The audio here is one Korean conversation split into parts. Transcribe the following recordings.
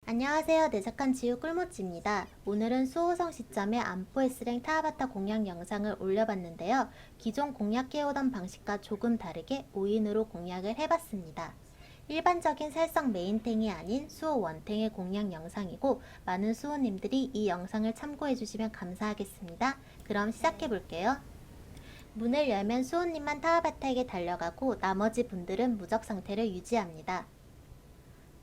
안녕하세요. 내작한 지우 꿀모찌입니다. 오늘은 수호성 시점에 안포 S랭 타하바타 공략 영상을 올려봤는데요. 기존 공략해오던 방식과 조금 다르게 5인으로 공략을 해봤습니다. 일반적인 살성 메인탱이 아닌 수호 원탱의 공략 영상이고 많은 수호님들이 이 영상을 참고해주시면 감사하겠습니다. 그럼 시작해볼게요. 문을 열면 수호님만 타하바타에게 달려가고 나머지 분들은 무적 상태를 유지합니다.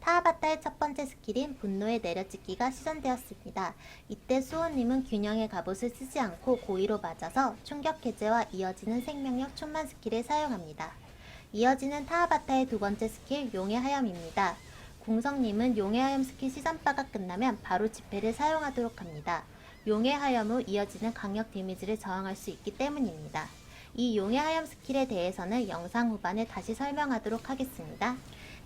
타하바타의 첫 번째 스킬인 분노의 내려찍기가 시전되었습니다. 이때 수호님은 균형의 갑옷을 쓰지 않고 고의로 맞아서 충격 해제와 이어지는 생명력 충만 스킬을 사용합니다. 이어지는 타하바타의 두 번째 스킬 용의 하염입니다. 궁성님은 용의 하염 스킬 시전바가 끝나면 바로 지폐를 사용하도록 합니다. 용의 하염 후 이어지는 강력 데미지를 저항할 수 있기 때문입니다. 이 용의 하염 스킬에 대해서는 영상 후반에 다시 설명하도록 하겠습니다.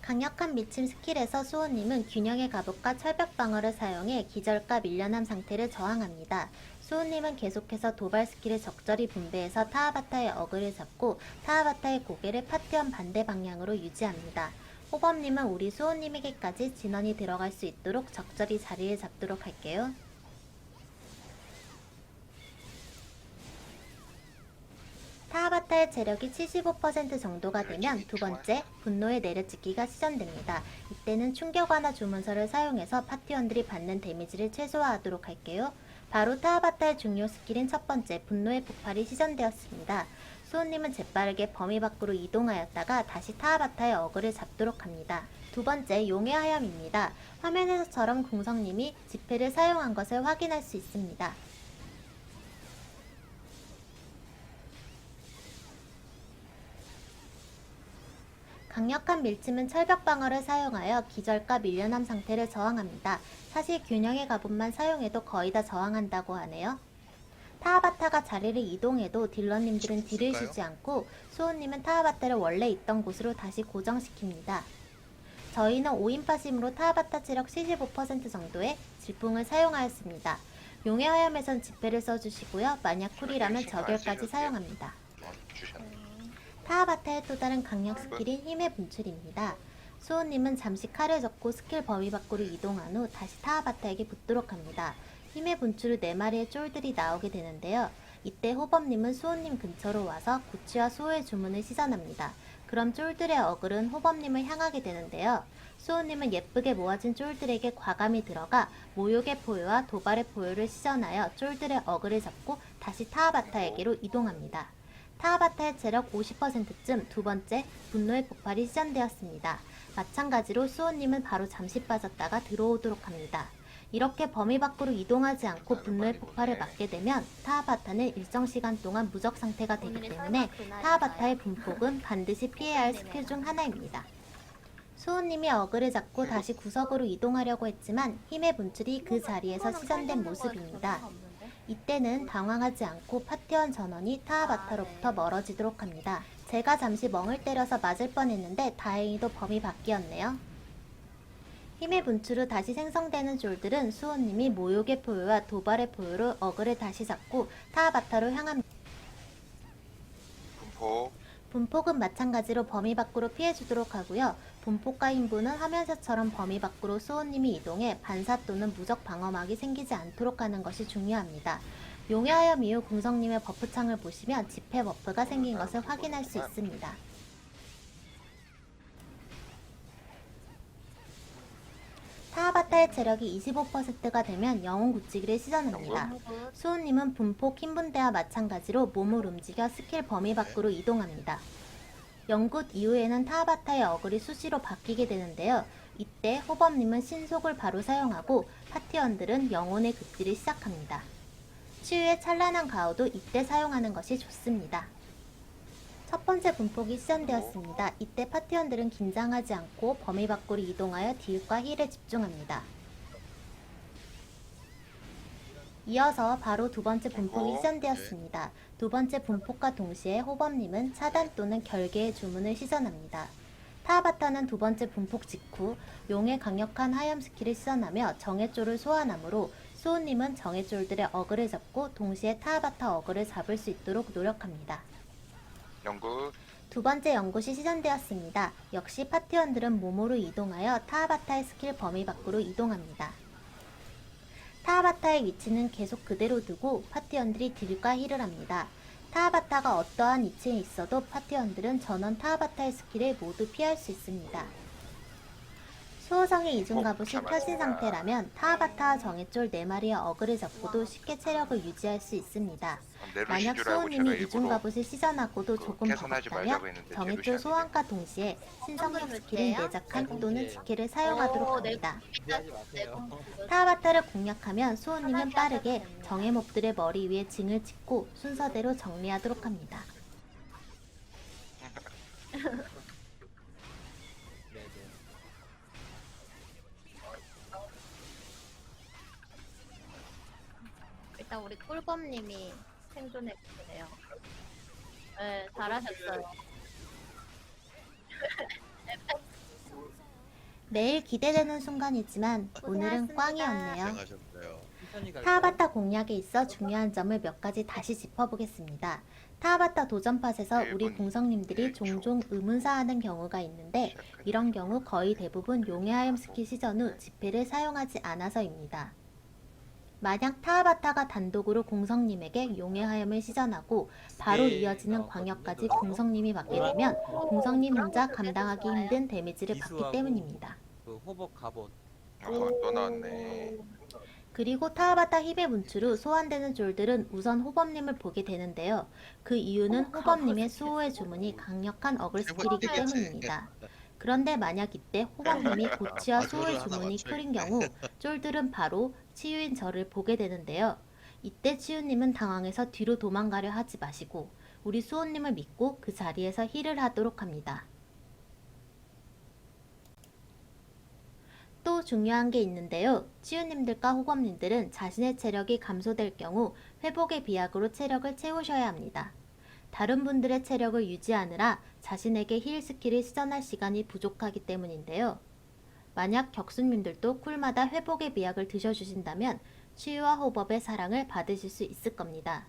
강력한 미침 스킬에서 수호님은 균형의 갑옷과 철벽 방어를 사용해 기절과 밀려남 상태를 저항합니다. 수호님은 계속해서 도발 스킬을 적절히 분배해서 타하바타의 어그를 잡고 타하바타의 고개를 파티원 반대 방향으로 유지합니다. 호범님은 우리 수호님에게까지 진원이 들어갈 수 있도록 적절히 자리를 잡도록 할게요. 타하바타의 체력이 75% 정도가 되면 두 번째 분노의 내려찍기가 시전됩니다. 이때는 충격 완화 주문서를 사용해서 파티원들이 받는 데미지를 최소화하도록 할게요. 바로 타하바타의 중요 스킬인 첫 번째 분노의 폭발이 시전되었습니다. 수호님은 재빠르게 범위 밖으로 이동하였다가 다시 타하바타의 어그를 잡도록 합니다. 두 번째 용의 하염입니다. 화면에서처럼 궁성님이 지폐를 사용한 것을 확인할 수 있습니다. 강력한 밀침은 철벽 방어를 사용하여 기절과 밀려남 상태를 저항합니다. 사실 균형의 갑옷만 사용해도 거의 다 저항한다고 하네요. 타하바타가 자리를 이동해도 딜러님들은 딜을 주지 않고 수호님은 타하바타를 원래 있던 곳으로 다시 고정시킵니다. 저희는 5인파심으로 타하바타 체력 75% 정도의 질풍을 사용하였습니다. 용의 화염에선 지폐를 써주시고요. 만약 쿨이라면 저결까지 사용합니다. 타하바타의 또 다른 강력 스킬인 힘의 분출입니다. 수호님은 잠시 칼을 접고 스킬 범위 밖으로 이동한 후 다시 타하바타에게 붙도록 합니다. 힘의 분출 후 4마리의 쫄들이 나오게 되는데요. 이때 호범님은 수호님 근처로 와서 구치와 수호의 주문을 시전합니다. 그럼 쫄들의 어글은 호범님을 향하게 되는데요. 수호님은 예쁘게 모아진 쫄들에게 과감히 들어가 모욕의 포효와 도발의 포효를 시전하여 쫄들의 어글을 잡고 다시 타하바타에게로 이동합니다. 타하바타의 체력 50%쯤 두 번째 분노의 폭발이 시전되었습니다. 마찬가지로 수호님은 바로 잠시 빠졌다가 들어오도록 합니다. 이렇게 범위 밖으로 이동하지 않고 분노의 폭발을 맞게 되면 타하바타는 일정 시간 동안 무적 상태가 되기 때문에 타하바타의 분폭은 반드시 피해야 할 스킬 중 하나입니다. 수호님이 어그를 잡고 다시 구석으로 이동하려고 했지만 힘의 분출이 그 자리에서 시전된 모습입니다. 이때는 당황하지 않고 파티원 전원이 타하바타로부터 멀어지도록 합니다. 제가 잠시 멍을 때려서 맞을 뻔했는데 다행히도 범위 밖이었네요. 힘의 분출 후 다시 생성되는 쫄들은 수호님이 모욕의 포효와 도발의 포효로 어그를 다시 잡고 타하바타로 향합니다. 분폭은 마찬가지로 범위 밖으로 피해주도록 하고요. 분폭과 힘부는 화면사처럼 범위 밖으로 수호님이 이동해 반사 또는 무적 방어막이 생기지 않도록 하는 것이 중요합니다. 용의 하염 이후 궁성님의 버프창을 보시면 지폐 버프가 생긴 것을 확인할 수 있습니다. 타하바타의 체력이 25%가 되면 영혼 굳히기를 시전합니다. 수호님은 분폭 힘분대와 마찬가지로 몸을 움직여 스킬 범위 밖으로 이동합니다. 영굿 이후에는 타하바타의 어글이 수시로 바뀌게 되는데요. 이때 호범님은 신속을 바로 사용하고 파티원들은 영혼의 급딜을 시작합니다. 치유의 찬란한 가호도 이때 사용하는 것이 좋습니다. 첫 번째 분폭이 시전되었습니다. 이때 파티원들은 긴장하지 않고 범위 밖으로 이동하여 딜과 힐에 집중합니다. 이어서 바로 두 번째 분폭이 시전되었습니다. 두 번째 분폭과 동시에 호범님은 차단 또는 결계의 주문을 시전합니다. 타하바타는 두 번째 분폭 직후 용의 강력한 하염 스킬을 시전하며 정해쫄을 소환하므로 수호님은 정해쫄들의 어그를 잡고 동시에 타하바타 어그를 잡을 수 있도록 노력합니다. 두 번째 연굿이 시전되었습니다. 역시 파티원들은 몸으로 이동하여 타아바타의 스킬 범위 밖으로 이동합니다. 타아바타의 위치는 계속 그대로 두고 파티원들이 딜과 힐을 합니다. 타아바타가 어떠한 위치에 있어도 파티원들은 전원 타아바타의 스킬을 모두 피할 수 있습니다. 수호성의 이중갑옷이 켜진 상태라면 타아바타와 정해쫄 4마리의 어그를 잡고도 쉽게 체력을 유지할 수 있습니다. 만약 수호님이 이중갑옷을 시전하고도 조금 버겁다면 정해쫄 소환과 동시에 신성급 스킬인 내작한 또는 지키를 사용하도록 합니다. 타아바타를 공략하면 수호님은 빠르게 정예 몹들의 머리 위에 징을 찍고 순서대로 정리하도록 합니다. 일단 우리 꿀범님이 생존해 주세요. 네, 잘하셨어요. 매일 기대되는 순간이지만 오늘은 꽝이었네요. 고생하셨어요. 타아바타 공략에 있어 중요한 점을 몇 가지 다시 짚어보겠습니다. 타아바타 도전팟에서 우리 공성님들이 종종 의문사하는 경우가 있는데 이런 경우 거의 대부분 용의하염 스킬 시전 후 지폐를 사용하지 않아서입니다. 만약 타아바타가 단독으로 공성님에게 용의하염을 시전하고 바로 이어지는 광역까지 공성님이 받게 되면 공성님 혼자 감당하기 힘든 데미지를 받기 때문입니다. 그 호복 갑옷. 또 나왔네. 그리고 타아바타 힙의 문출 후 소환되는 쫄들은 우선 호범님을 보게 되는데요. 그 이유는 호범님의 수호의 주문이 강력한 어글 스킬이기 때문입니다. 그런데 만약 이때 호범님이 고치와 수호의 주문이 켜린 경우 쫄들은 바로 치유인 저를 보게 되는데요. 이때 치유님은 당황해서 뒤로 도망가려 하지 마시고 우리 수호님을 믿고 그 자리에서 힐을 하도록 합니다. 또 중요한 게 있는데요. 치유님들과 호검님들은 자신의 체력이 감소될 경우 회복의 비약으로 체력을 채우셔야 합니다. 다른 분들의 체력을 유지하느라 자신에게 힐 스킬을 시전할 시간이 부족하기 때문인데요. 만약 격수님들도 쿨마다 회복의 비약을 드셔주신다면 치유와 호법의 사랑을 받으실 수 있을 겁니다.